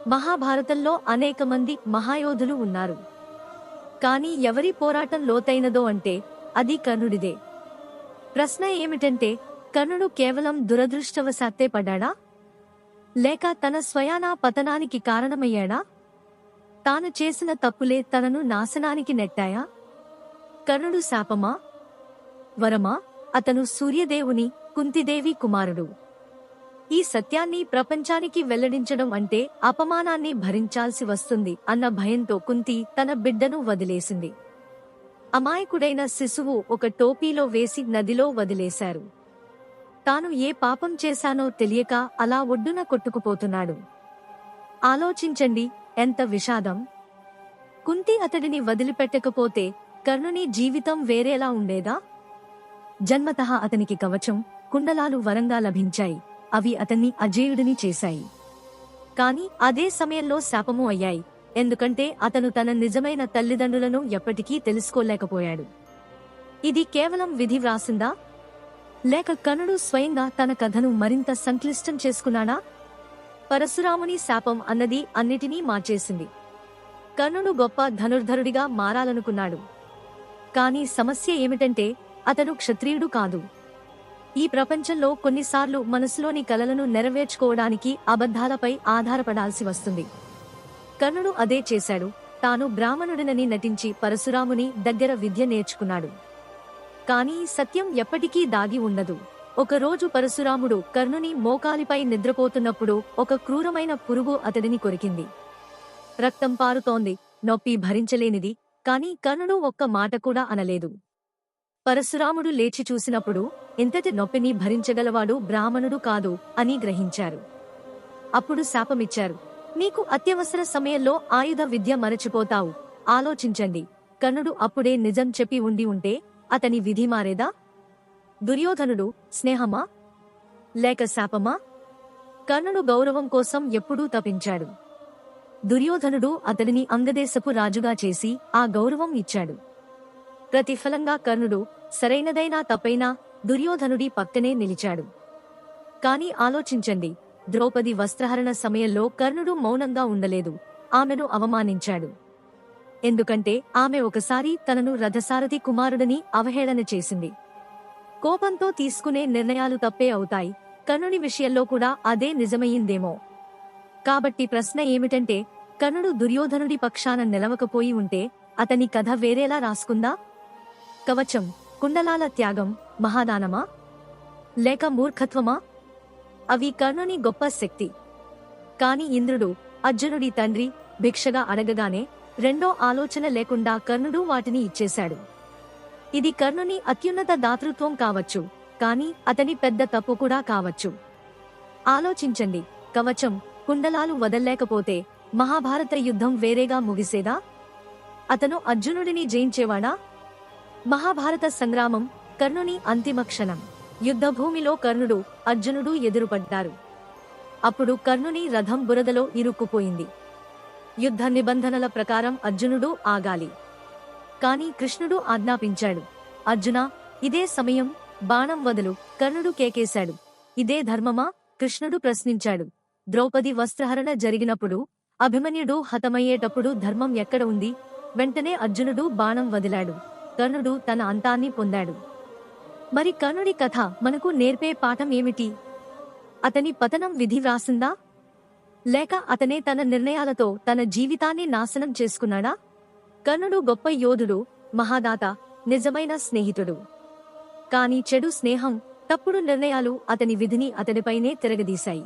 మహాభారతంలో అనేక మంది మహాయోధులు ఉన్నారు. కానీ ఎవరి పోరాటం లోతైనదో అంటే అది కర్ణుడిదే. ప్రశ్న ఏమిటంటే, కర్ణుడు కేవలం దురదృష్టవశాత్తే పడ్డాడా? లేక తన స్వయానా పతనానికి కారణమయ్యాడా? తాను చేసిన తప్పులే తనను నాశనానికి నెట్టాయా? కర్ణుడు శాపమా, వరమా? అతను సూర్యదేవుని, కుంతిదేవి కుమారుడు. ఈ సత్యాన్ని ప్రపంచానికి వెల్లడించడం అంటే అపమానాన్ని భరించాల్సి వస్తుంది అన్న భయంతో కుంతి తన బిడ్డను వదిలేసింది. అమాయకుడైన శిశువు ఒక టోపీలో వేసి నదిలో వదిలేశారు. తాను ఏ పాపం చేశానో తెలియక అలా ఒడ్డున కొట్టుకుపోతున్నాడు. ఆలోచించండి, ఎంత విషాదం! కుంతి అతడిని వదిలిపెట్టకపోతే కర్ణుని జీవితం వేరేలా ఉండేదా? జన్మతః అతనికి కవచం, కుండలాలు వరంగా లభించాయి. అవి అతన్ని అజేయుడిని చేశాయి. కాని అదే సమయంలో శాపమూ అయ్యాయి. ఎందుకంటే అతను తన నిజమైన తల్లిదండ్రులను ఎప్పటికీ తెలుసుకోలేకపోయాడు. ఇది కేవలం విధి వ్రాసిందా? లేక కర్ణుడు స్వయంగా తన కథను మరింత సంక్లిష్టం చేసుకున్నాడా? పరశురాముని శాపం అన్నది అన్నిటినీ మార్చేసింది. కర్ణుడు గొప్ప ధనుర్ధరుడిగా మారాలనుకున్నాడు. కాని సమస్య ఏమిటంటే అతడు క్షత్రియుడు కాదు. ఈ ప్రపంచంలో కొన్నిసార్లు మనసులోని కలలను నెరవేర్చుకోవడానికి అబద్ధాలపై ఆధారపడాల్సి వస్తుంది. కర్ణుడు అదే చేశాడు. తాను బ్రాహ్మణుడినని నటించి పరశురాముని దగ్గర విద్య నేర్చుకున్నాడు. కానీ సత్యం ఎప్పటికీ దాగి ఉండదు. ఒకరోజు పరశురాముడు కర్ణుని మోకాలిపై నిద్రపోతున్నప్పుడు ఒక క్రూరమైన పురుగు అతడిని కొరికింది. రక్తం పారుతోంది, నొప్పి భరించలేనిది. కాని కర్ణుడు ఒక్క మాట కూడా అనలేదు. పరశురాముడు లేచి చూసినప్పుడు ఇంతటి నొప్పిని భరించగలవాడు బ్రాహ్మణుడు కాదు అని గ్రహించారు. అప్పుడు శాపమిచ్చారు, నీకు అత్యవసర సమయంలో ఆయుధ విద్య మరచిపోతావు. ఆలోచించండి, కర్ణుడు అప్పుడే నిజం చెప్పి ఉంటే అతని విధి మారేదా? దుర్యోధనుడు స్నేహమా లేక శాపమా? కర్ణుడు గౌరవం కోసం ఎప్పుడూ తపించాడు. దుర్యోధనుడు అతడిని అంగదేశపు రాజుగా చేసి ఆ గౌరవం ఇచ్చాడు. ప్రతిఫలంగా కర్ణుడు సరైనదైనా తప్పైనా దుర్యోధనుడి పక్కనే నిలిచాడు. కాని ఆలోచించండి, ద్రౌపది వస్త్రహరణ సమయంలో కర్ణుడు మౌనంగా ఉండలేదు. ఆమెను అవమానించాడు. ఎందుకంటే ఆమె ఒకసారి తనను రథసారథి కుమారుడని అవహేళన చేసింది. కోపంతో తీసుకునే నిర్ణయాలు తప్పే అవుతాయి. కర్ణుడి విషయంలో కూడా అదే నిజమయ్యిందేమో. కాబట్టి ప్రశ్న ఏమిటంటే, కర్ణుడు దుర్యోధనుడి పక్షాన నిలవకపోయి ఉంటే అతని కథ వేరేలా రాసుకుందా? కవచం, కుండలాల త్యాగం మహాదానమా లేక మూర్ఖత్వమా? అవి కర్ణుని గొప్ప శక్తి. కాని ఇంద్రుడు, అర్జునుడి తండ్రి, భిక్షగా అడగగానే రెండో ఆలోచన లేకుండా కర్ణుడు వాటిని ఇచ్చేశాడు. ఇది కర్ణుని అత్యున్నత దాతృత్వం కావచ్చు, కాని అతని పెద్ద తప్పు కూడా కావచ్చు. ఆలోచించండి, కవచం, కుండలాలు వదల్లేకపోతే మహాభారత యుద్ధం వేరేగా ముగిసేదా? అతను అర్జునుడిని జయించేవాడా? మహాభారత సంగ్రామం కర్ణుని అంతిమ క్షణం. యుద్ధభూమిలో కర్ణుడు, అర్జునుడు ఎదురుపడ్డారు. అప్పుడు కర్ణుని రథం బురదలో ఇరుక్కుపోయింది. యుద్ధ నిబంధనల ప్రకారం అర్జునుడు ఆగాలి. కాని కృష్ణుడు ఆజ్ఞాపించాడు, అర్జునా, ఇదే సమయం, బాణం వదలు. కర్ణుడు కేకేశాడు. ఇదే ధర్మమా? కృష్ణుడు ప్రశ్నించాడు. ద్రౌపది వస్త్రహరణ జరిగినప్పుడు, అభిమన్యుడు హతమయ్యేటప్పుడు ధర్మం ఎక్కడ ఉంది? వెంటనే అర్జునుడు బాణం వదిలాడు. కర్ణుడు తన అంతాన్ని పొందాడు. మరి కర్ణుడి కథ మనకు నేర్పే పాఠం ఏమిటి? అతని పతనం విధి వ్రాసిందా? లేక అతనే తన నిర్ణయాలతో తన జీవితాన్ని నాశనం చేసుకున్నాడా? కర్ణుడు గొప్ప యోధుడు, మహాదాత, నిజమైన స్నేహితుడు. కాని చెడు స్నేహం, తప్పుడు నిర్ణయాలు అతని విధిని అతడిపైనే తిరగదీశాయి.